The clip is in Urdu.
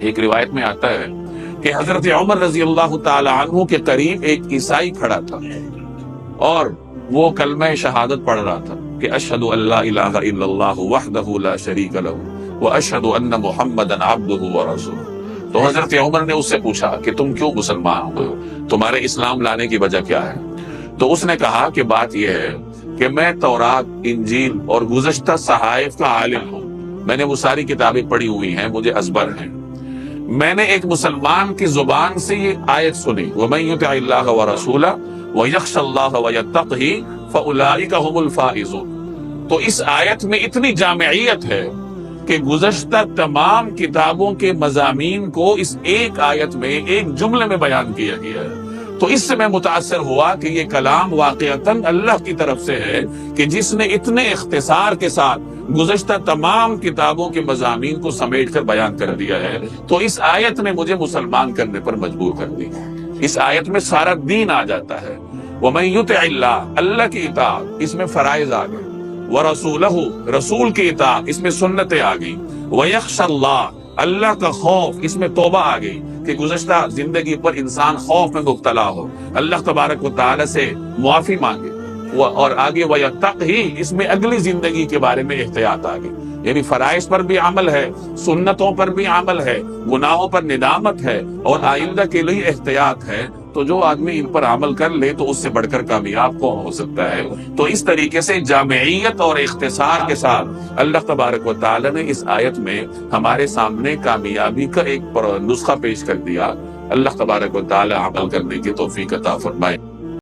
ایک روایت میں آتا ہے کہ حضرت عمر رضی اللہ تعالی عنہ کے قریب ایک عیسائی کھڑا تھا اور وہ کلمہ شہادت پڑھ رہا تھا کہ اشہد ان لا الہ الا اللہ وحدہ لا شریک لہ واشہد ان محمدا عبدہ ورسولہ۔ تو حضرت عمر نے اس سے پوچھا کہ تم کیوں مسلمان ہوئے ہو، تمہارے اسلام لانے کی وجہ کیا ہے؟ تو اس نے کہا کہ بات یہ ہے کہ میں تورات، انجیل اور گزشتہ صحائف کا عالم ہوں، میں نے وہ ساری کتابیں پڑھی ہوئی ہیں، مجھے ازبر ہیں۔ میں نے ایک مسلمان کی زبان سے یہ آیت سنی وَمَن يُطِعِ اللَّهَ وَرَسُولَهُ وَيَخْشَ اللَّهَ وَيَتَّقْهِ فَأُولَٰئِكَ هُمُ الْفَائِزُونَ۔ تو اس آیت میں اتنی جامعیت ہے کہ گزشتہ تمام کتابوں کے مضامین کو اس ایک آیت میں، ایک جملے میں بیان کیا گیا ہے۔ تو اس سے میں متاثر ہوا کہ یہ کلام واقعتاً اللہ کی طرف سے ہے کہ جس نے اتنے اختصار کے ساتھ گزشتہ تمام کتابوں کے مضامین کو سمیٹ کر بیان کر دیا ہے۔ تو اس آیت نے مجھے مسلمان کرنے پر مجبور کر دی۔ اس آیت میں سارا دین آ جاتا ہے۔ وَمَن يُطِعِ اللَّهَ، اللہ کی اطاعت، اس میں فرائض آ گئے، وَرَسُولَهُ، رسول کی اطاعت، اس میں سنتیں آ گئی، وَيَخْشَ اللَّهَ، اللہ کا خوف، اس میں توبہ آ گئی کہ گزشتہ زندگی پر انسان خوف میں مبتلا ہو، اللہ تبارک و تعالی سے معافی مانگے، اور آگے وَيَتَّقْهِ، اس میں اگلی زندگی کے بارے میں احتیاط آ گئی، یعنی فرائض پر بھی عمل ہے، سنتوں پر بھی عمل ہے، گناہوں پر ندامت ہے، اور آئندہ کے لیے احتیاط ہے۔ تو جو آدمی ان پر عمل کر لے تو اس سے بڑھ کر کامیاب کون ہو سکتا ہے؟ تو اس طریقے سے جامعیت اور اختصار کے ساتھ اللہ تبارک و تعالی نے اس آیت میں ہمارے سامنے کامیابی کا ایک نسخہ پیش کر دیا۔ اللہ تبارک و تعالی عمل کرنے کی توفیق عطا فرمائے۔